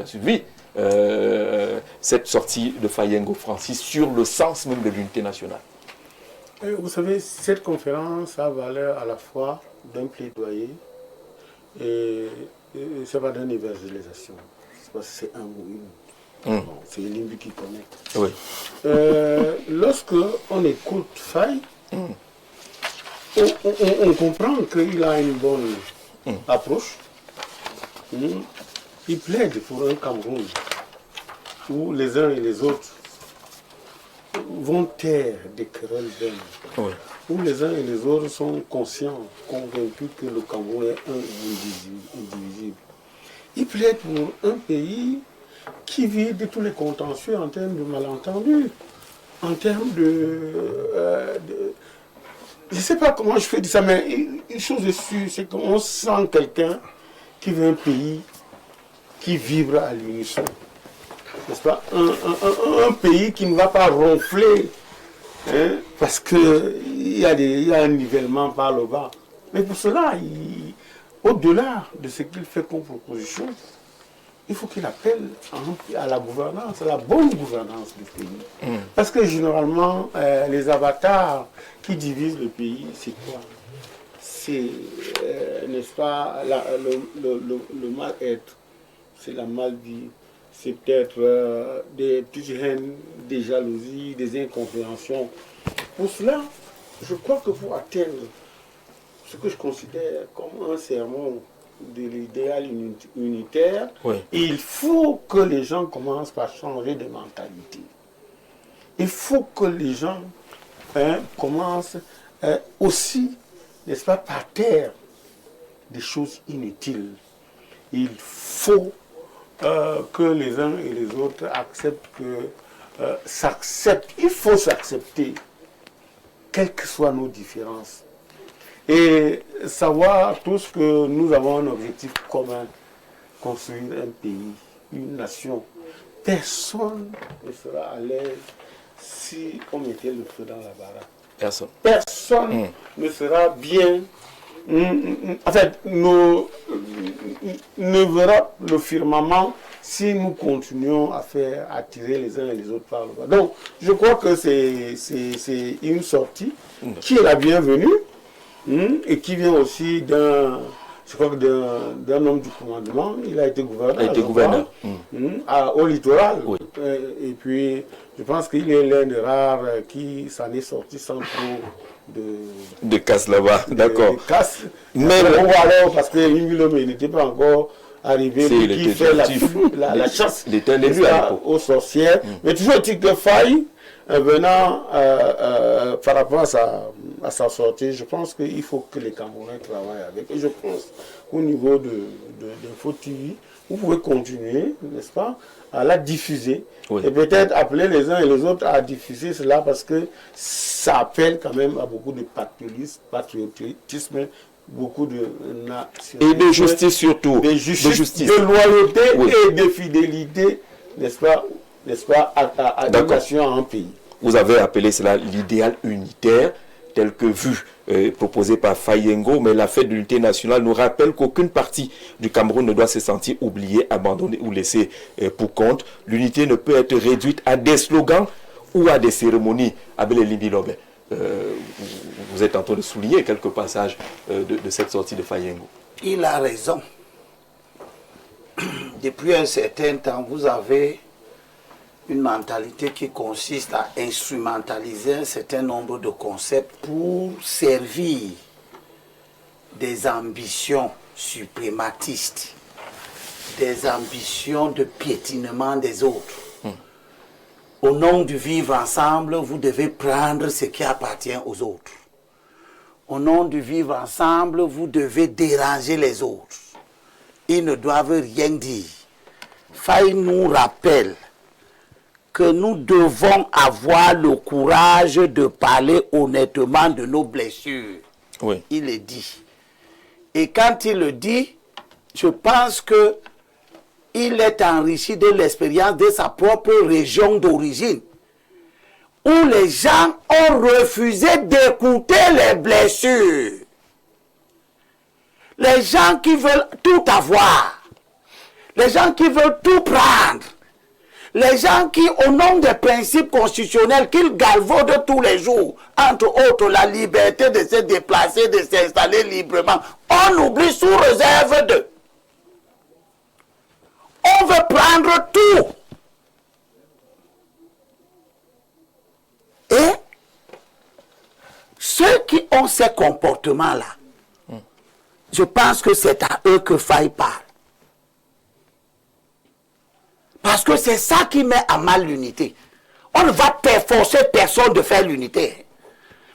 suivi cette sortie de Fayengo Francis sur le sens même de l'unité nationale. Vous savez, cette conférence a valeur à la fois d'un plaidoyer et ça va d'une évangélisation. C'est un ou une. Bon, c'est Limbi qui connaît. Oui. Lorsque on écoute Faye, on comprend qu'il a une bonne approche. Il plaide pour un Cameroun où les uns et les autres vont taire des querelles d'hommes, où les uns et les autres sont conscients, convaincus que le Cameroun est un et indivisible. Il plaide pour un pays qui vit de tous les contentieux en termes de malentendus, en termes je ne sais pas comment je fais dire ça, mais une chose est sûre, c'est qu'on sent quelqu'un qui veut un pays qui vibre à l'unisson. N'est-ce pas? Un pays qui ne va pas ronfler, hein, parce qu'il y a un nivellement par le bas. Mais pour cela, au-delà de ce qu'il fait comme proposition, il faut qu'il appelle à la gouvernance, à la bonne gouvernance du pays. Parce que généralement, les avatars qui divisent le pays, c'est quoi? C'est, n'est-ce pas, le mal-être, c'est la mal-vie, c'est peut-être des petites haines, des jalousies, des incompréhensions. Pour cela, je crois que pour atteindre ce que je considère comme un sermon de l'idéal unitaire, il faut que les gens commencent par changer de mentalité. Il faut que les gens commencent aussi, n'est-ce pas, par terre des choses inutiles. Il faut que les uns et les autres acceptent il faut s'accepter, quelles que soient nos différences. Et savoir tous que nous avons un objectif commun, construire un pays, une nation. Personne ne sera à l'aise si on mettait le feu dans la baraque. Personne ne sera bien, en fait, ne verra le firmament si nous continuons à faire attirer les uns et les autres par le bas. Donc, je crois que c'est une sortie qui est la bienvenue. Et qui vient aussi d'un homme du commandement. Il a été gouverneur. Au littoral. Et puis, je pense qu'il est l'un des rares qui s'en est sorti sans trop de casse là-bas. D'accord. Mais alors, parce que Limbilome n'était pas encore arrivé, qui fait la chasse aux sorcières. Mais toujours est-il que Faye, venant par rapport à sa sortie, je pense qu'il faut que les Camerounais travaillent avec. Et je pense qu'au niveau d'Info TV, vous pouvez continuer, n'est-ce pas, à la diffuser. Et peut-être appeler les uns et les autres à diffuser cela, parce que ça appelle quand même à beaucoup de patriotisme, beaucoup de nationalisme. Et de justice surtout. De justice. De loyauté et de fidélité, n'est-ce pas, à la nation, à un pays. Vous avez appelé cela l'idéal unitaire, tel que vu, proposé par Fayengo, mais la fête de l'unité nationale nous rappelle qu'aucune partie du Cameroun ne doit se sentir oubliée, abandonnée ou laissée pour compte. L'unité ne peut être réduite à des slogans ou à des cérémonies. Abel Limbilome, vous êtes en train de souligner quelques passages de cette sortie de Fayengo. Il a raison. Depuis un certain temps, vous avez une mentalité qui consiste à instrumentaliser un certain nombre de concepts pour servir des ambitions suprématistes, des ambitions de piétinement des autres. Au nom du vivre ensemble, vous devez prendre ce qui appartient aux autres. Au nom du vivre ensemble, vous devez déranger les autres. Ils ne doivent rien dire. Faye nous rappelle que nous devons avoir le courage de parler honnêtement de nos blessures. Il le dit. Et quand il le dit, je pense que il est enrichi de l'expérience de sa propre région d'origine, où les gens ont refusé d'écouter les blessures. Les gens qui veulent tout avoir, les gens qui veulent tout prendre, les gens qui, au nom des principes constitutionnels qu'ils galvaudent tous les jours, entre autres la liberté de se déplacer, de s'installer librement, on oublie sous réserve de. On veut prendre tout. Et ceux qui ont ces comportements-là, je pense que c'est à eux que Faye parle. Parce que c'est ça qui met à mal l'unité. On ne va forcer personne de faire l'unité.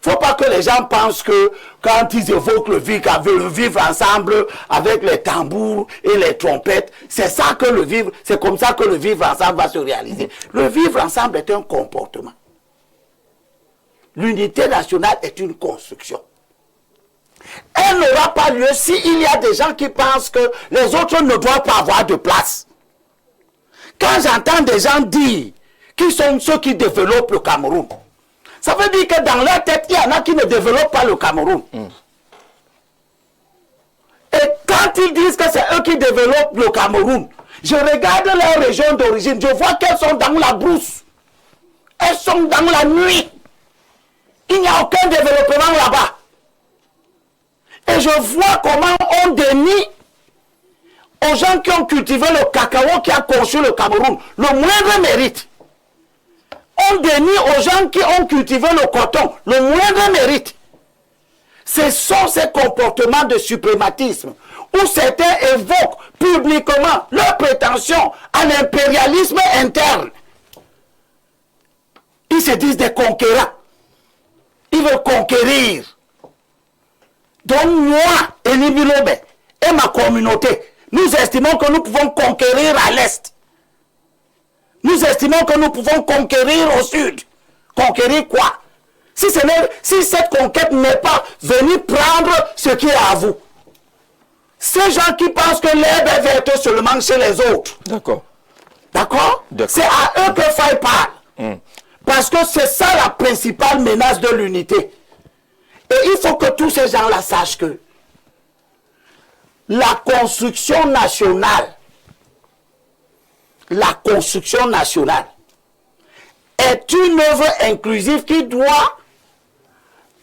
Il ne faut pas que les gens pensent que quand ils évoquent le vivre ensemble avec les tambours et les trompettes, c'est ça que le vivre, c'est comme ça que le vivre ensemble va se réaliser. Le vivre ensemble est un comportement. L'unité nationale est une construction. Elle n'aura pas lieu s'il y a des gens qui pensent que les autres ne doivent pas avoir de place. Quand j'entends des gens dire qui sont ceux qui développent le Cameroun, ça veut dire que dans leur tête, il y en a qui ne développent pas le Cameroun. Et quand ils disent que c'est eux qui développent le Cameroun, je regarde leur région d'origine, je vois qu'elles sont dans la brousse. Elles sont dans la nuit. Il n'y a aucun développement là-bas. Et je vois comment on dénie aux gens qui ont cultivé le cacao, qui a conçu le Cameroun, le moindre mérite. On dénie aux gens qui ont cultivé le coton, le moindre mérite. Ce sont ces comportements de suprématisme où certains évoquent publiquement leur prétention à l'impérialisme interne. Ils se disent des conquérants. Ils veulent conquérir. Donc moi, Elie Bilobe et ma communauté, nous estimons que nous pouvons conquérir à l'est. Nous estimons que nous pouvons conquérir au sud. Conquérir quoi? Si cette conquête n'est pas venir prendre ce qui est à vous. Ces gens qui pensent que l'herbe est verte seulement chez les autres. D'accord. D'accord? C'est à eux que Faye parle. Parce que c'est ça la principale menace de l'unité. Et il faut que tous ces gens-là sachent que la construction nationale est une œuvre inclusive qui doit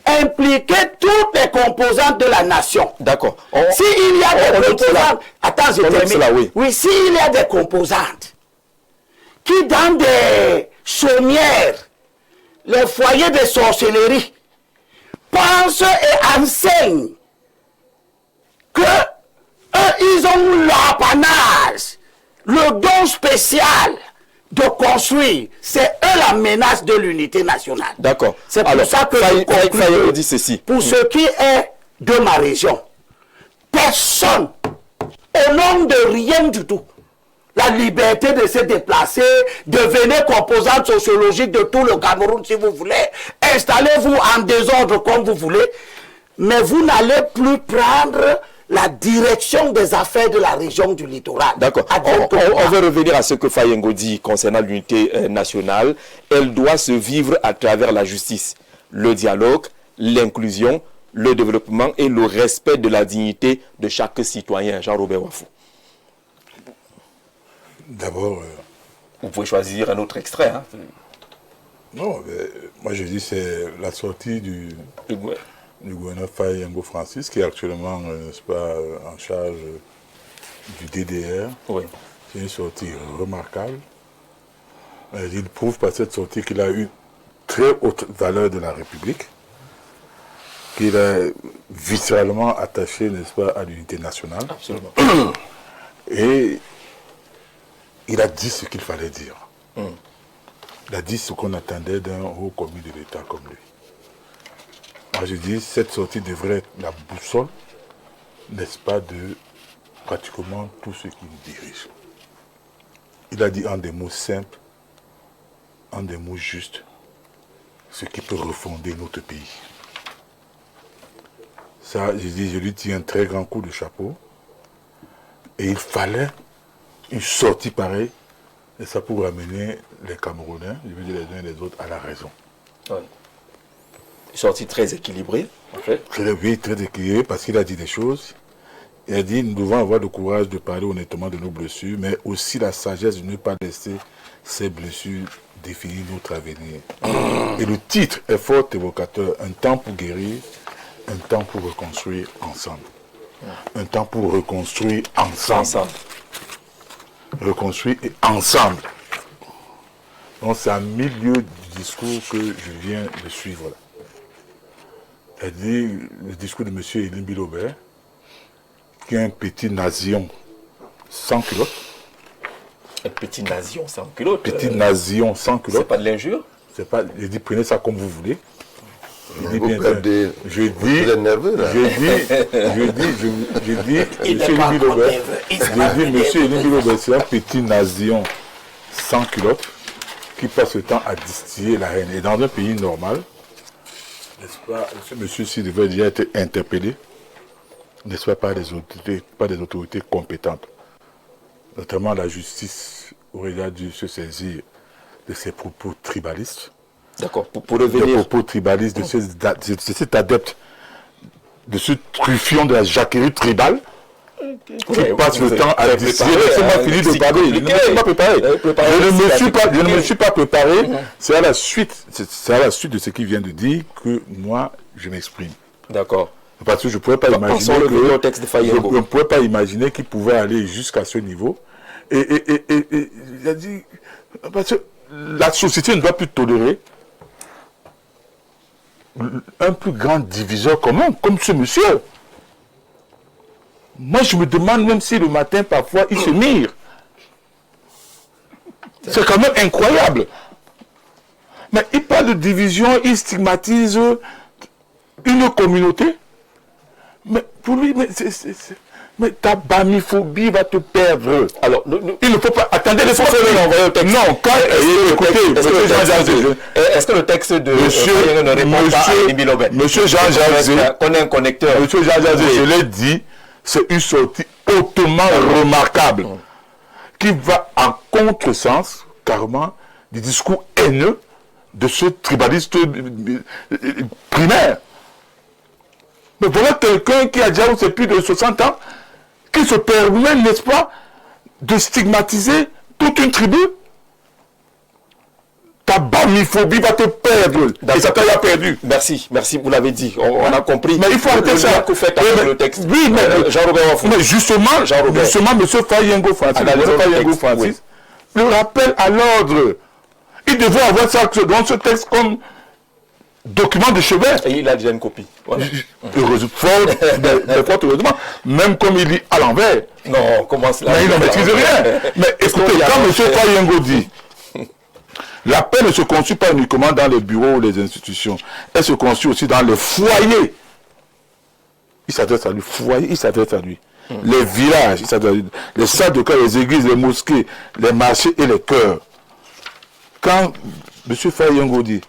impliquer toutes les composantes de la nation. D'accord. S'il y a des composantes... Attends, je termine. Oui, s'il y a des composantes qui, dans des chaumières, les foyers de sorcellerie, pensent et enseignent que eux, ils ont l'apanage, le don spécial de construire. C'est eux la menace de l'unité nationale. D'accord. C'est pour ça que je conclue dit ceci. Pour ce qui est de ma région, personne, au nom de rien du tout, la liberté de se déplacer, devenez composante sociologique de tout le Cameroun si vous voulez, installez-vous en désordre comme vous voulez, mais vous n'allez plus prendre la direction des affaires de la région du littoral. D'accord. On veut revenir à ce que Faye Ngo dit concernant l'unité nationale. Elle doit se vivre à travers la justice, le dialogue, l'inclusion, le développement et le respect de la dignité de chaque citoyen. Jean-Robert Wafou. D'abord... Vous pouvez choisir un autre extrait. Hein. Non, mais moi je dis c'est la sortie du gouverneur Faye Ngo Francis, qui est actuellement, n'est-ce pas, en charge du DDR. Oui. C'est une sortie remarquable. Il prouve par cette sortie qu'il a eu très haute valeur de la République, qu'il est viscéralement attaché, n'est-ce pas, à l'unité nationale. Absolument. Et il a dit ce qu'il fallait dire. Il a dit ce qu'on attendait d'un haut commis de l'État comme lui. Moi je dis, cette sortie devrait être la boussole, n'est-ce pas, de pratiquement tous ceux qui nous dirigent. Il a dit en des mots simples, en des mots justes, ce qui peut refonder notre pays. Ça, je dis, je lui tire un très grand coup de chapeau. Et il fallait une sortie pareille, et ça pour amener les Camerounais, je veux dire les uns et les autres, à la raison. Oui. Une sortie très équilibrée, en fait. Oui, très équilibrée, parce qu'il a dit des choses Il a dit, nous devons avoir le courage de parler honnêtement de nos blessures, mais aussi la sagesse de ne pas laisser ces blessures définir notre avenir. Et le titre est fort évocateur. Un temps pour guérir, un temps pour reconstruire ensemble. Un temps pour reconstruire ensemble. Reconstruire ensemble. Donc c'est un milieu du discours que je viens de suivre là. Elle dit le discours de M. Elim Bilobert, qui est un petit nazion sans culotte. Un petit nazion sans culotte. Petit nazion sans culotte. C'est pas de l'injure? C'est pas. Il dit prenez ça comme vous voulez. Il dit Vous bien. perdez- Je vous êtes nerveux, là. je dis, monsieur Elim Bilobert, monsieur Elim Bilobert, c'est un petit nazion sans culotte qui passe le temps à distiller la haine. Et dans un pays normal, n'est-ce pas, ce monsieur-ci devait déjà être interpellé, n'est-ce pas, par des autorités compétentes. Notamment la justice aurait déjà dû se saisir de ses propos tribalistes. D'accord, pour Des revenir. propos tribalistes de cet adepte, de ce truffion de la jacquerie tribale, qui passe le temps à distiller. Laissez-moi finir de parler. Je ne me suis pas préparé. Je ne me suis pas préparé. C'est à la suite de ce qu'il vient de dire que moi, je m'exprime. D'accord. Parce que je ne pouvais pas imaginer le texte de Fayengo. je ne pouvais pas imaginer qu'il pouvait aller jusqu'à ce niveau. Et il a dit, parce que la société ne doit plus tolérer un plus grand diviseur commun, comme ce monsieur. Moi, je me demande même si le matin, parfois, il se mire. C'est quand même incroyable. Mais il parle de division, il stigmatise une communauté. Mais pour lui, mais ta bamiphobie va te perdre. Alors, Il ne faut pas... Attendez, laissez-moi l'envoyer au texte. Non, quand... Écoutez, est-ce que le texte de Fayengo ne répond pas à Elim Bilobert? Monsieur Jean Jazé, On est un connecteur. Monsieur Jean Jazé, je l'ai dit, c'est une sortie hautement remarquable qui va en contresens, carrément, du discours haineux de ce tribaliste primaire. Mais voilà quelqu'un qui a déjà plus de 60 ans, qui se permet, n'est-ce pas, de stigmatiser toute une tribu. Ta bamiphobie va te perdre. Et ça t'a perdu. Merci, vous l'avez dit. On a compris. Mais il faut arrêter ça. Que fait avec le texte. Oui, mais Jean-Robert Wafou. mais justement, M. Fayengo Francis, le rappel à l'ordre. Il devait avoir ça dans ce texte comme document de chevet. Et il a déjà une copie. Voilà. Mais fort heureusement, même comme il lit à l'envers. Non, comment cela? Mais il ne maîtrise rien. Mais écoutez, quand M. Fayengo dit, la paix ne se construit pas uniquement dans les bureaux ou les institutions, elle se construit aussi dans les foyers. Il s'adresse à lui, foyer, il s'adresse à lui. Les villages, il s'adresse à lui. Les salles de cœur, les églises, les mosquées, les marchés et les chœurs. Quand M. Fayengo dit,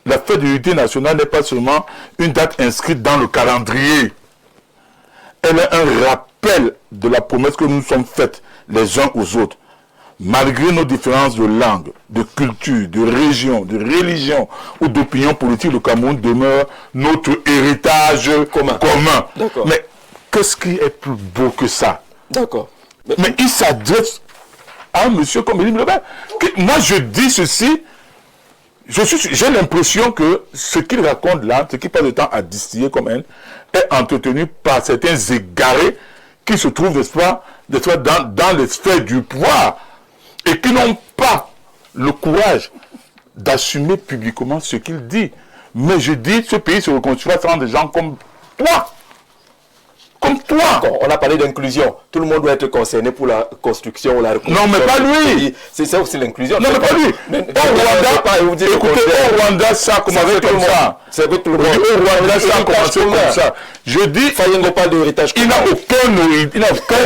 la fête de l'unité nationale n'est pas seulement une date inscrite dans le calendrier. Elle est un rappel de la promesse que nous nous sommes faites les uns aux autres. Malgré nos différences de langue, de culture, de région, de religion ou d'opinion politique, le Cameroun demeure notre héritage commun. Mais qu'est-ce qui est plus beau que ça? D'accord. Mais il s'adresse à un monsieur comme Elim Bilobert. Moi, je dis ceci, j'ai l'impression que ce qu'il raconte là, ce qu'il passe le temps à distiller comme elle, est entretenu par certains égarés qui se trouvent, n'est-ce pas, dans les sphères du pouvoir et qui n'ont pas le courage d'assumer publiquement ce qu'il dit. Mais je dis, ce pays se reconstruira sans des gens comme toi. Comme toi. On a parlé d'inclusion. Tout le monde doit être concerné pour la construction ou la reconstruction. Non, mais pas lui. C'est ça aussi l'inclusion. Non, mais pas lui. Au Rwanda, ça a commencé comme ça. C'est avec tout le monde. Au Rwanda, ça a commencé comme ça. Je dis, Fayengo parle de héritage. il n'a aucun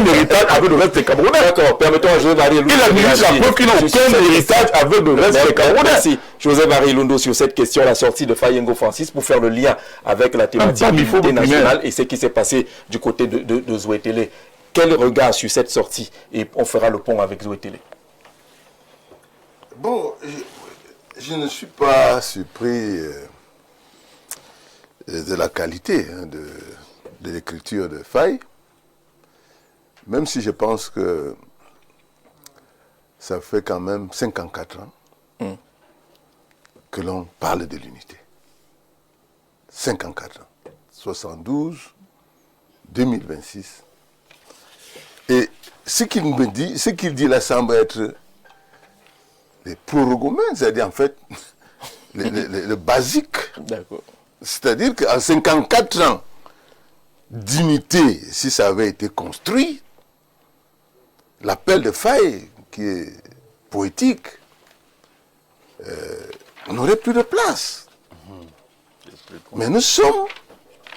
héritage avec le reste des Camerounais. D'accord, permettons à José Marie Lundo. Il a mis sa preuve qu'il n'a aucun héritage avec le reste des Camerounais. Merci, José Marie Lundo, sur cette question, la sortie de Fayengo Francis, pour faire le lien avec la thématique de l'unité nationale et ce qui s'est passé du côté de Zouétélé. Quel regard sur cette sortie? Et on fera le pont avec Zouétélé. Bon, je ne suis pas surpris de la qualité de l'écriture de Faye, même si je pense que ça fait quand même 54 ans que l'on parle de l'unité. 54 ans. 72, 2026. Et ce qu'il me dit, ce qu'il dit là semble être les prorogomènes, c'est-à-dire en fait le basique. D'accord. C'est-à-dire qu'en 54 ans d'unité, si ça avait été construit, l'appel de Faye, qui est poétique, n'aurait plus de place. Mais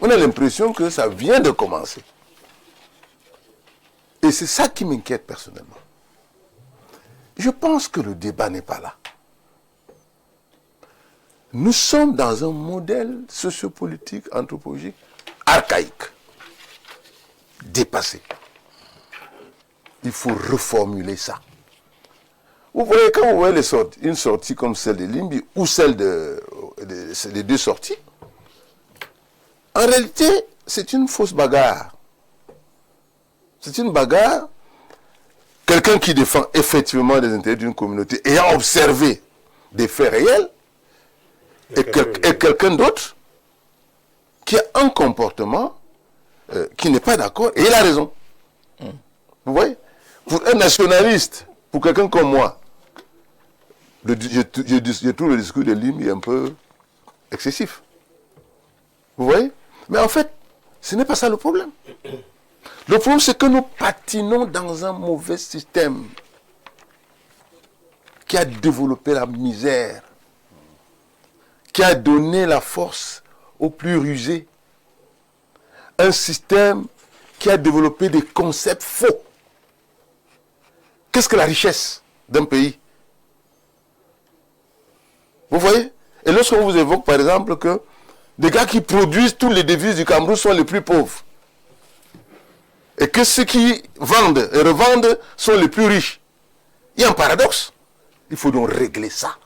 on a l'impression que ça vient de commencer. Et c'est ça qui m'inquiète personnellement. Je pense que le débat n'est pas là. Nous sommes dans un modèle sociopolitique, anthropologique, archaïque, dépassé. Il faut reformuler ça. Vous voyez, quand vous voyez une sortie comme celle de Limbi ou celle des deux sorties, en réalité, c'est une fausse bagarre. C'est une bagarre. Quelqu'un qui défend effectivement les intérêts d'une communauté ayant observé des faits réels et quelqu'un d'autre qui a un comportement qui n'est pas d'accord et il a raison. Vous voyez? Pour un nationaliste, pour quelqu'un comme moi, je trouve le discours de Limbi un peu excessif. Vous voyez? Mais en fait, ce n'est pas ça le problème. Le problème, c'est que nous patinons dans un mauvais système qui a développé la misère, qui a donné la force aux plus rusés. Un système qui a développé des concepts faux. Qu'est-ce que la richesse d'un pays? Vous voyez? Et lorsqu'on vous évoque, par exemple, que des gars qui produisent toutes les devises du Cameroun sont les plus pauvres, et que ceux qui vendent et revendent sont les plus riches, il y a un paradoxe. Il faut donc régler ça.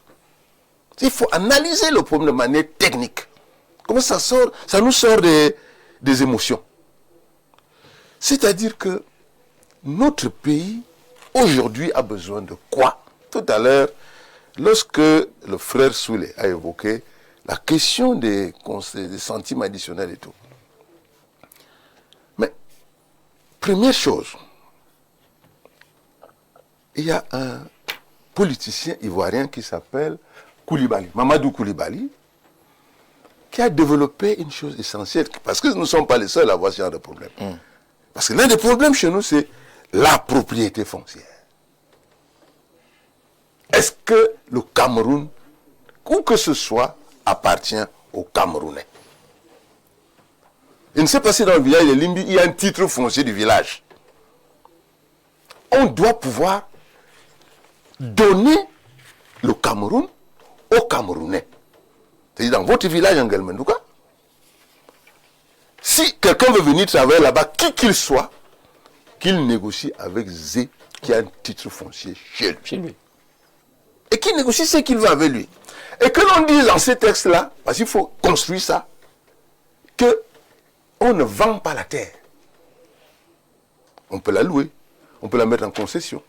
Il faut analyser le problème de manière technique. Comment ça sort? Ça nous sort des émotions. C'est-à-dire que notre pays, aujourd'hui, a besoin de quoi? Tout à l'heure, lorsque le frère Soulé a évoqué la question des centimes additionnels et tout. Mais, première chose, il y a un politicien ivoirien qui s'appelle Koulibaly, Mamadou Koulibaly, qui a développé une chose essentielle, parce que nous ne sommes pas les seuls à avoir ce genre de problème. Parce que l'un des problèmes chez nous, c'est la propriété foncière. Est-ce que le Cameroun, où que ce soit, appartient aux Camerounais? Il ne sait pas si dans le village de Limbi, il y a un titre foncier du village. On doit pouvoir donner le Cameroun aux Camerounais. C'est-à-dire dans votre village en Guelmendouka, si quelqu'un veut venir travailler là-bas, qui qu'il soit, qu'il négocie avec Zé, qui a un titre foncier chez lui. Et qu'il négocie ce qu'il veut avec lui. Et que l'on dise dans ces textes-là, parce qu'il faut construire ça, qu'on ne vend pas la terre. On peut la louer, on peut la mettre en concession.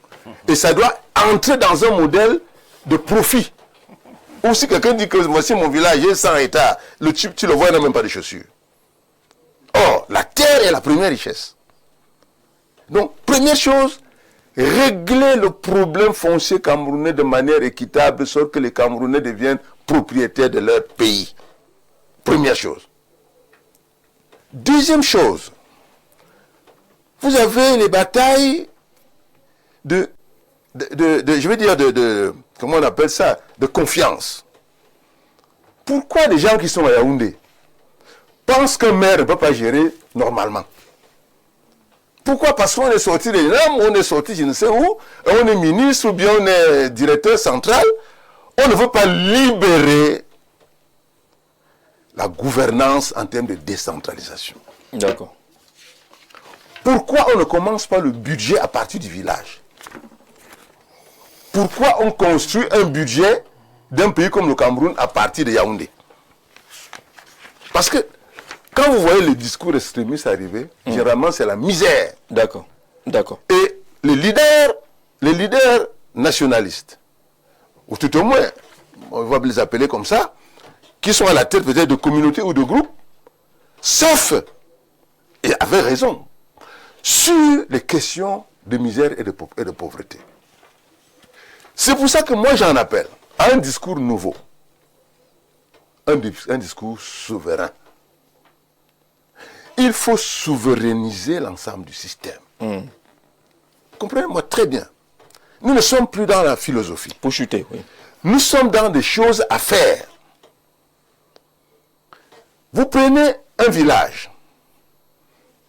Et ça doit entrer dans un modèle de profit. Ou si quelqu'un dit que voici mon village, j'ai 100 hectares, le type, tu le vois, il n'a même pas de chaussures. Or, la terre est la première richesse. Donc, première chose, régler le problème foncier camerounais de manière équitable, de sorte que les Camerounais deviennent propriétaires de leur pays. Première chose. Deuxième chose, vous avez les batailles comment on appelle ça, de confiance. Pourquoi les gens qui sont à Yaoundé pensent qu'un maire ne peut pas gérer normalement? Pourquoi? Parce qu'on est sorti des normes, on est sorti je ne sais où, on est ministre ou bien on est directeur central, on ne veut pas libérer la gouvernance en termes de décentralisation. D'accord. Pourquoi on ne commence pas le budget à partir du village? Pourquoi on construit un budget d'un pays comme le Cameroun à partir de Yaoundé? Parce que quand vous voyez les discours extrémistes arriver, généralement c'est la misère. D'accord. D'accord. Et les leaders nationalistes, ou tout au moins, on va les appeler comme ça, qui sont à la tête peut-être de communautés ou de groupes, sauf, et avec raison, sur les questions de misère et de pauvreté. C'est pour ça que moi j'en appelle à un discours nouveau, un discours souverain. Il faut souverainiser l'ensemble du système. Comprenez-moi très bien. Nous ne sommes plus dans la philosophie. Pour chuter, oui. Nous sommes dans des choses à faire. Vous prenez un village.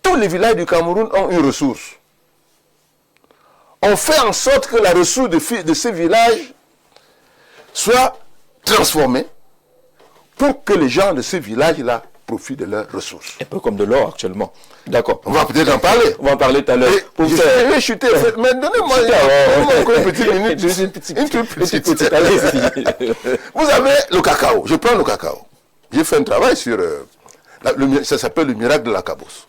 Tous les villages du Cameroun ont une ressource. On fait en sorte que la ressource de ces villages soit transformée pour que les gens de ces villages-là profitent de leurs ressources. Un peu comme de l'or actuellement. D'accord. On va peut-être en parler. On va en parler tout à l'heure. Je vais chuter. Mais donnez-moi encore une petite minute. Une toute petite. Allez-y. Vous avez le cacao. Je prends le cacao. J'ai fait un travail sur... ça s'appelle le miracle de la cabosse.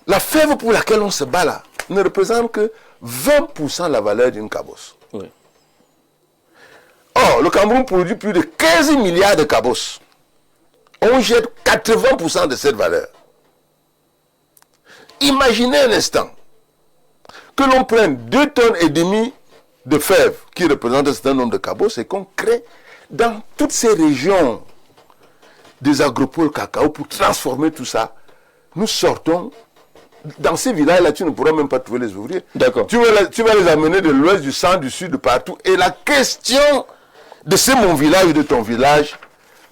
La fève pour laquelle on se bat là ne représente que 20% de la valeur d'une cabosse. Oui. Or, le Cameroun produit plus de 15 milliards de cabosses. On jette 80% de cette valeur. Imaginez un instant que l'on prenne 2,5 tonnes de fèves qui représentent un certain nombre de cabosses et qu'on crée dans toutes ces régions des agropoles cacao pour transformer tout ça. Nous sortons. Dans ces villages-là, tu ne pourras même pas trouver les ouvriers. D'accord. Tu vas les amener de l'ouest, du centre, du sud, de partout. Et la question de ce mon village et de ton village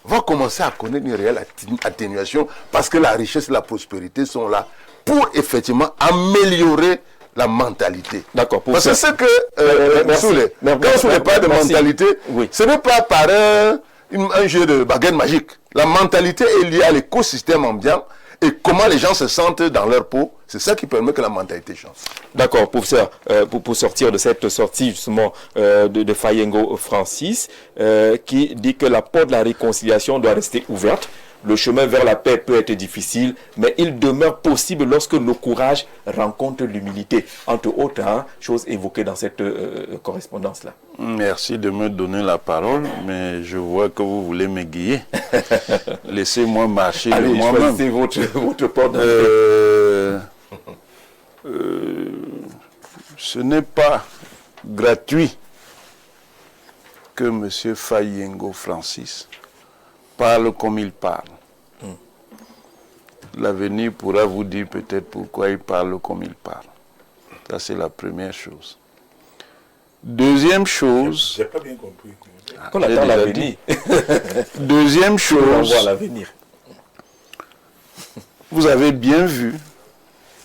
va commencer à connaître une réelle atténuation parce que la richesse et la prospérité sont là pour effectivement améliorer la mentalité. D'accord. Parce que c'est que, quand on ne parle de mentalité, oui. Ce n'est pas par un jeu de baguette magique. La mentalité est liée à l'écosystème ambiant et comment les gens se sentent dans leur peau. C'est ça qui permet que la mentalité change. D'accord, professeur, pour sortir de cette sortie justement de Fayengo Francis, qui dit que la porte de la réconciliation doit rester ouverte. Le chemin vers la paix peut être difficile, mais il demeure possible lorsque le courage rencontre l'humilité. Entre autres choses évoquées dans cette correspondance-là. Merci de me donner la parole, mais je vois que vous voulez m'aiguiller. Laissez-moi marcher de moi-même. Allez, votre porte. Ce n'est pas gratuit que M. Fayengo Francis parle comme il parle. L'avenir pourra vous dire peut-être pourquoi il parle comme il parle. Ça, c'est la première chose. Deuxième chose... J'ai pas bien compris. Qu'on attend l'avenir. Deuxième chose... l'avenir. Vous avez bien vu,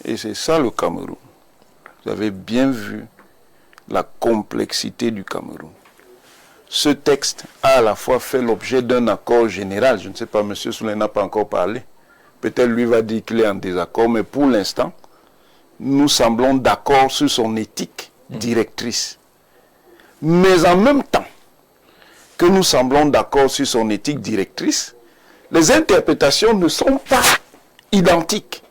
et c'est ça le Cameroun, vous avez bien vu la complexité du Cameroun. Ce texte a à la fois fait l'objet d'un accord général. Je ne sais pas, M. Souley n'a pas encore parlé. Peut-être lui va dire qu'il est en désaccord, mais pour l'instant, nous semblons d'accord sur son éthique directrice. Mais en même temps que nous semblons d'accord sur son éthique directrice, les interprétations ne sont pas identiques.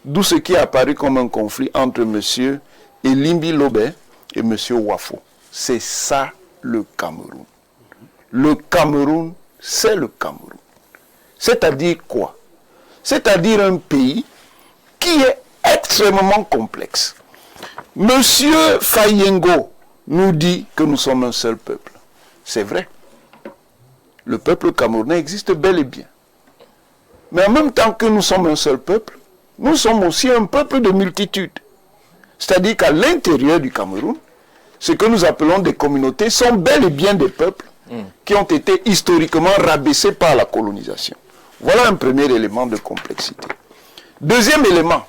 D'où ce qui est apparu comme un conflit entre M. Elimbi Lobé et M. Wafo. C'est ça le Cameroun. Le Cameroun, c'est le Cameroun. C'est-à-dire quoi? C'est-à-dire un pays qui est extrêmement complexe. Monsieur Fayengo nous dit que nous sommes un seul peuple. C'est vrai. Le peuple camerounais existe bel et bien. Mais en même temps que nous sommes un seul peuple, nous sommes aussi un peuple de multitude. C'est-à-dire qu'à l'intérieur du Cameroun, ce que nous appelons des communautés sont bel et bien des peuples qui ont été historiquement rabaissés par la colonisation. Voilà un premier élément de complexité. Deuxième élément,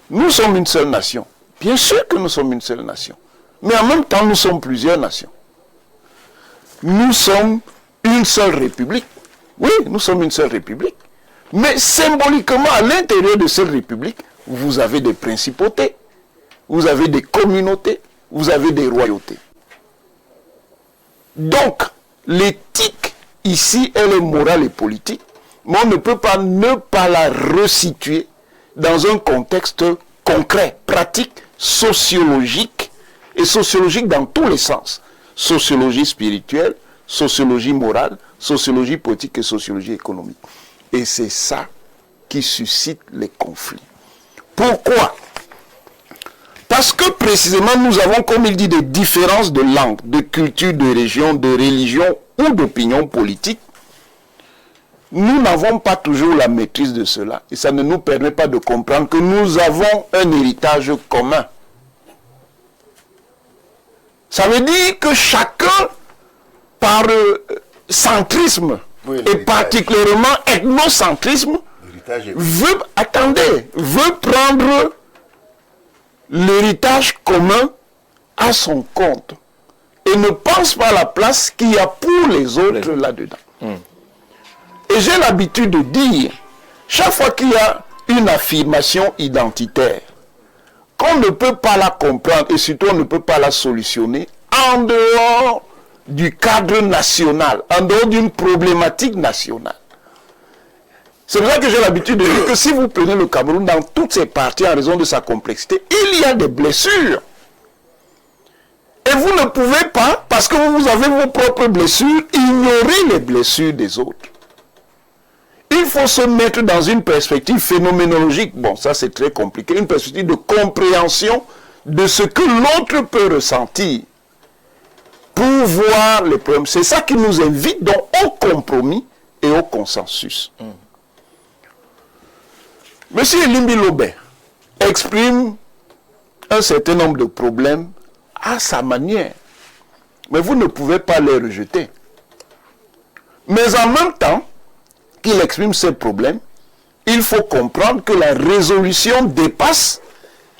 nous sommes une seule nation. Bien sûr que nous sommes une seule nation. Mais en même temps, nous sommes plusieurs nations. Nous sommes une seule république. Oui, nous sommes une seule république. Mais symboliquement, à l'intérieur de cette république, vous avez des principautés, vous avez des communautés, vous avez des royautés. Donc, l'éthique, ici, elle est morale et politique. mais on ne peut pas ne pas la resituer dans un contexte concret, pratique, sociologique, et sociologique dans tous les sens. Sociologie spirituelle, sociologie morale, sociologie politique et sociologie économique. Et c'est ça qui suscite les conflits. Pourquoi? Parce que précisément nous avons, comme il dit, des différences de langue, de culture, de région, de religion ou d'opinion politique. Nous n'avons pas toujours la maîtrise de cela. Et ça ne nous permet pas de comprendre que nous avons un héritage commun. Ça veut dire que chacun, par centrisme, et particulièrement ethnocentrisme, veut prendre l'héritage commun à son compte et ne pense pas à la place qu'il y a pour les autres là-dedans. Et j'ai l'habitude de dire, chaque fois qu'il y a une affirmation identitaire, qu'on ne peut pas la comprendre et surtout on ne peut pas la solutionner en dehors du cadre national, en dehors d'une problématique nationale. C'est pour ça que j'ai l'habitude de dire que si vous prenez le Cameroun dans toutes ses parties en raison de sa complexité, il y a des blessures. Et vous ne pouvez pas, parce que vous avez vos propres blessures, ignorer les blessures des autres. Il faut se mettre dans une perspective phénoménologique. Bon, ça c'est très compliqué. Une perspective de compréhension de ce que l'autre peut ressentir pour voir les problèmes. C'est ça qui nous invite donc au compromis et au consensus. Monsieur Limbi Lobé exprime un certain nombre de problèmes à sa manière. Mais vous ne pouvez pas les rejeter. Mais en même temps qu'il exprime ces problèmes, il faut comprendre que la résolution dépasse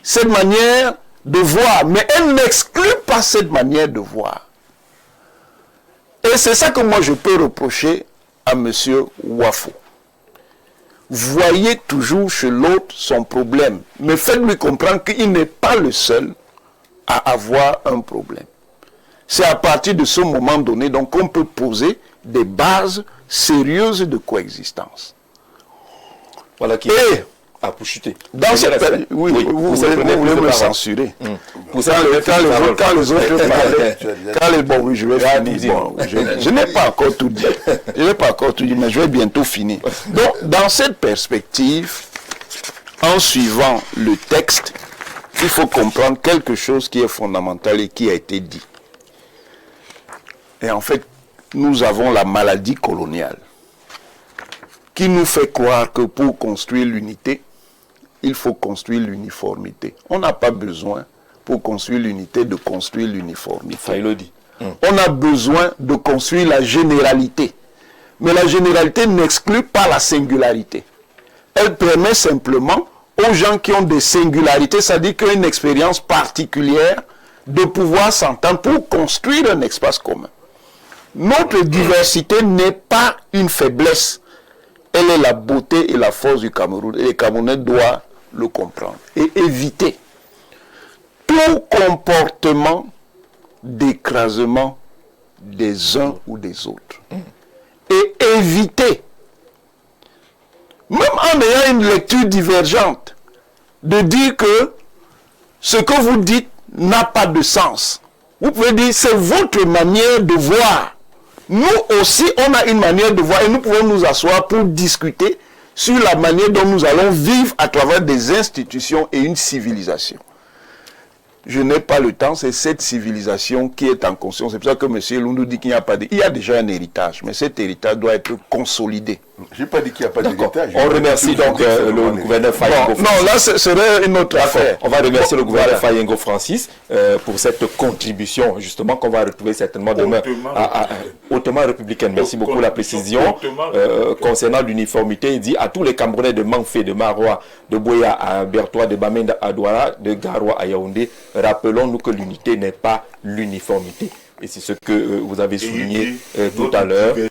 cette manière de voir. Mais elle n'exclut pas cette manière de voir. Et c'est ça que moi je peux reprocher à M. Wafo. Voyez toujours chez l'autre son problème, mais faites-lui comprendre qu'il n'est pas le seul à avoir un problème. C'est à partir de ce moment donné donc qu'on peut poser des bases sérieuses de coexistence. Voilà qui pour chuter. Dans cette période, oui, vous voulez me censurer. Quand les autres parlaient, bon, oui, je vais finir. Bon, je n'ai pas encore tout dit. Je n'ai pas encore tout dit, mais je vais bientôt finir. Donc, dans cette perspective, en suivant le texte, il faut comprendre quelque chose qui est fondamental et qui a été dit. Et en fait, nous avons la maladie coloniale qui nous fait croire que pour construire l'unité, il faut construire l'uniformité. On n'a pas besoin, pour construire l'unité, de construire l'uniformité. Ça, il le dit. On a besoin de construire la généralité. Mais la généralité n'exclut pas la singularité. Elle permet simplement aux gens qui ont des singularités, c'est-à-dire qui ont une expérience particulière, de pouvoir s'entendre pour construire un espace commun. Notre diversité n'est pas une faiblesse. Elle est la beauté et la force du Cameroun. Et les Camerounais doivent le comprendre. Et éviter tout comportement d'écrasement des uns ou des autres. Et éviter, même en ayant une lecture divergente, de dire que ce que vous dites n'a pas de sens. Vous pouvez dire, c'est votre manière de voir. Nous aussi, on a une manière de voir et nous pouvons nous asseoir pour discuter sur la manière dont nous allons vivre à travers des institutions et une civilisation. Je n'ai pas le temps, c'est cette civilisation qui est en conscience. C'est pour ça que M. Lundu dit qu'il n'y a pas de... Il y a déjà un héritage, mais cet héritage doit être consolidé. Je n'ai pas dit qu'il n'y a pas d'héritage. On remercie donc le gouverneur Fayengo Francis. Non, là, ce serait une autre affaire. On va remercier le gouverneur Fayengo Francis pour cette contribution, justement, qu'on va retrouver certainement demain hautement républicaine. Merci beaucoup pour la précision. Concernant l'uniformité, il dit à tous les Camerounais de Manfé, de Marois, de Boya à Bertois, de Bamenda à Douala, de Garoua à Yaoundé, rappelons-nous que l'unité n'est pas l'uniformité. Et c'est ce que vous avez souligné tout à l'heure.